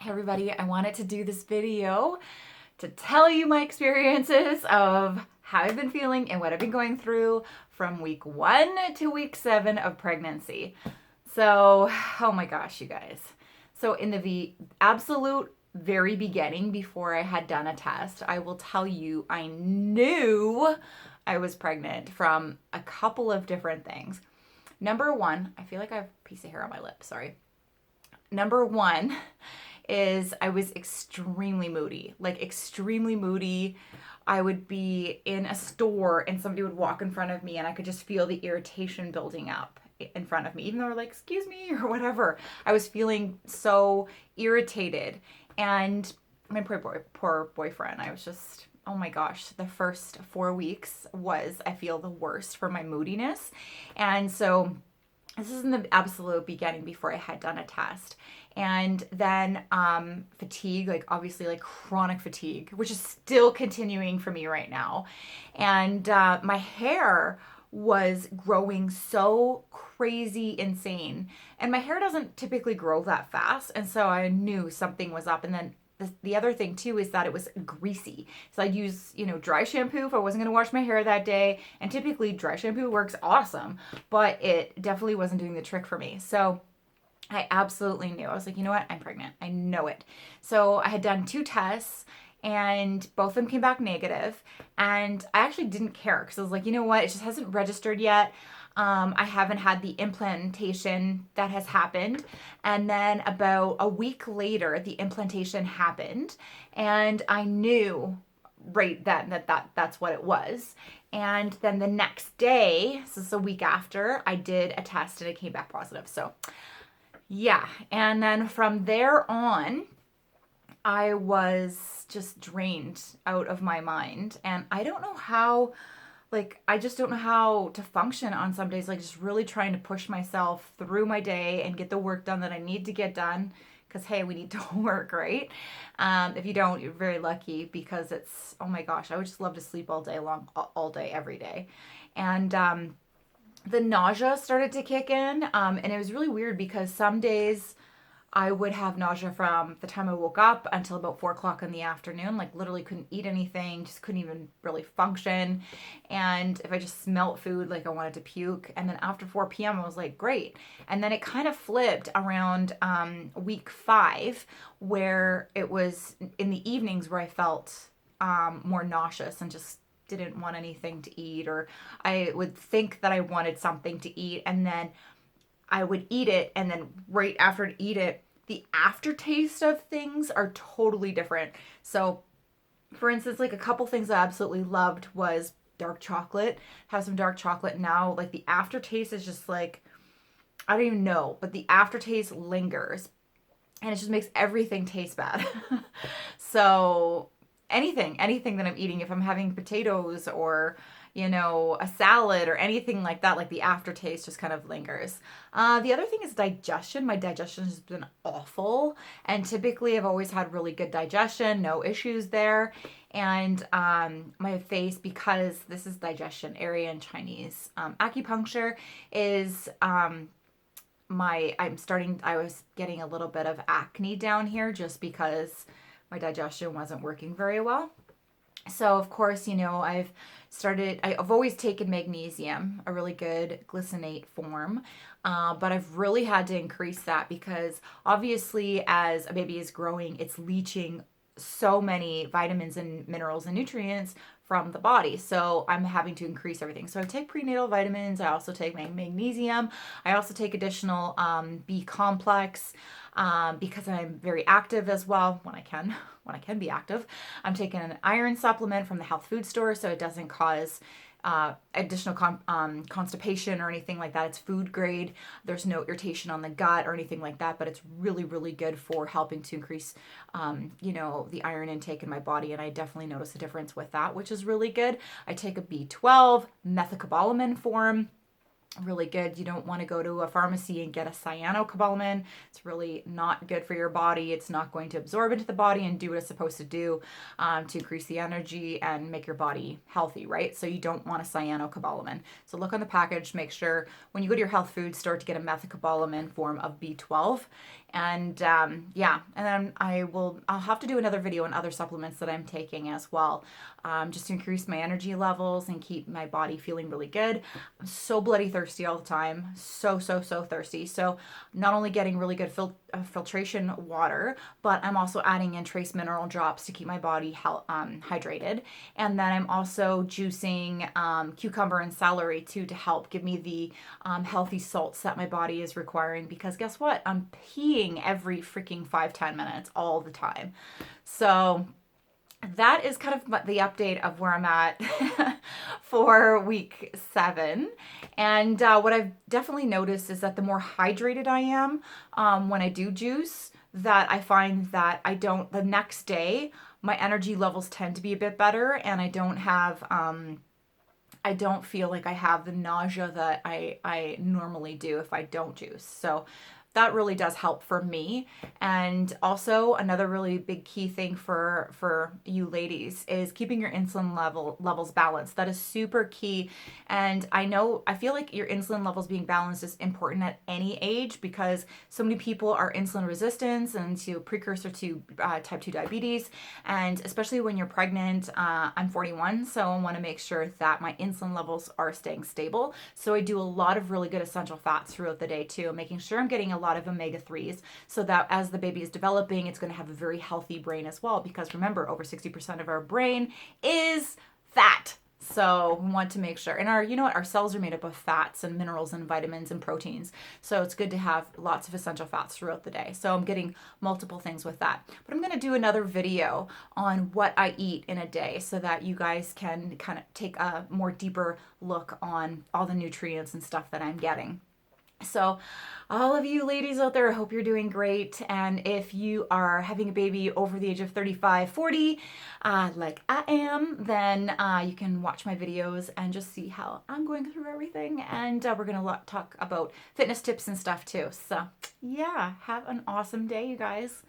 Hey everybody, I wanted to do this video to tell you my experiences of how I've been feeling and what I've been going through from week 1 to week 7 of pregnancy. So, oh my gosh, you guys. So in the absolute very beginning, before I had done a test, I will tell you I knew I was pregnant from a couple of different things. Number one, I feel like I have a piece of hair on my lip, sorry. Number one is I was extremely moody, like extremely moody. I would be in a store and somebody would walk in front of me and I could just feel the irritation building up in front of me, even though they're like, excuse me, or whatever. I was feeling so irritated. And my poor boyfriend, I was just, oh my gosh, the first 4 weeks was, I feel, the worst for my moodiness. And so this is in the absolute beginning before I had done a test. And then fatigue, like obviously like chronic fatigue, which is still continuing for me right now. And my hair was growing so crazy insane. And my hair doesn't typically grow that fast. And so I knew something was up. And then the other thing too is that it was greasy. So I'd use, dry shampoo if I wasn't going to wash my hair that day. And typically dry shampoo works awesome, but it definitely wasn't doing the trick for me. So I absolutely knew. I was like, you know what? I'm pregnant. I know it. So I had done 2 tests and both of them came back negative. And I actually didn't care because I was like, you know what? It just hasn't registered yet. I haven't had the implantation that has happened. And then about a week later, the implantation happened. And I knew right then that's what it was. And then the next day, so it's a week after, I did a test and it came back positive. So yeah. And then from there on, I was just drained out of my mind. And I don't know how, I just don't know how to function on some days, like just really trying to push myself through my day and get the work done that I need to get done. Because, hey, we need to work, right? If you don't, you're very lucky because it's, oh my gosh, I would just love to sleep all day long, all day, every day. And the nausea started to kick in. And it was really weird because some days I would have nausea from the time I woke up until about 4 o'clock in the afternoon. Like literally couldn't eat anything, just couldn't even really function. And if I just smelt food, like I wanted to puke. And then after 4 p.m., I was like, great. And then it kind of flipped around week 5, where it was in the evenings where I felt more nauseous and just didn't want anything to eat, or I would think that I wanted something to eat and then I would eat it, and then right after to eat it, the aftertaste of things are totally different. So for instance, like a couple things I absolutely loved was dark chocolate. Have some dark chocolate now. Like the aftertaste is just like, I don't even know, but the aftertaste lingers and it just makes everything taste bad. So anything that I'm eating, if I'm having potatoes or, a salad or anything like that, like the aftertaste just kind of lingers. The other thing is digestion. My digestion has been awful. And typically I've always had really good digestion, no issues there. And my face, because this is digestion area in Chinese acupuncture, is I was getting a little bit of acne down here just because my digestion wasn't working very well. So of course, I've always taken magnesium, a really good glycinate form, but I've really had to increase that because obviously as a baby is growing, it's leaching so many vitamins and minerals and nutrients from the body. So I'm having to increase everything. So I take prenatal vitamins. I also take magnesium. I also take additional B complex because I'm very active as well when I can be active. I'm taking an iron supplement from the health food store so it doesn't cause additional constipation or anything like that. It's food grade. There's no irritation on the gut or anything like that, but it's really, really good for helping to increase, the iron intake in my body. And I definitely notice a difference with that, which is really good. I take a B12 methylcobalamin form. Really good. You don't want to go to a pharmacy and get a cyanocobalamin. It's really not good for your body. It's not going to absorb into the body and do what it's supposed to do to increase the energy and make your body healthy, right? So you don't want a cyanocobalamin. So look on the package, make sure when you go to your health food store to get a methylcobalamin form of B12. And yeah, and then I'll have to do another video on other supplements that I'm taking as well, just to increase my energy levels and keep my body feeling really good. I'm so bloody thirsty all the time, so thirsty. So not only getting really good filtration water, but I'm also adding in trace mineral drops to keep my body hydrated. And then I'm also juicing cucumber and celery too, to help give me the healthy salts that my body is requiring, because guess what? I'm peeing every freaking 5-10 minutes all the time. So that is kind of the update of where I'm at for week 7. And what I've definitely noticed is that the more hydrated I am when I do juice, that I find that the next day, my energy levels tend to be a bit better, and I don't feel like I have the nausea that I normally do if I don't juice. So that really does help for me. And also another really big key thing for you ladies is keeping your insulin levels balanced. That is super key. And I feel like your insulin levels being balanced is important at any age, because so many people are insulin resistant and to precursor to type 2 diabetes. And especially when you're pregnant, I'm 41, so I want to make sure that my insulin levels are staying stable. So I do a lot of really good essential fats throughout the day too, making sure I'm getting a lot of omega-3s, so that as the baby is developing, it's going to have a very healthy brain as well, because remember, over 60% of our brain is fat. So we want to make sure, and our cells are made up of fats and minerals and vitamins and proteins. So it's good to have lots of essential fats throughout the day. So I'm getting multiple things with that. But I'm going to do another video on what I eat in a day, so that you guys can kind of take a more deeper look on all the nutrients and stuff that I'm getting. So all of you ladies out there, I hope you're doing great. And if you are having a baby over the age of 35, 40, like I am, then you can watch my videos and just see how I'm going through everything. And we're going to talk about fitness tips and stuff too. So yeah, have an awesome day, you guys.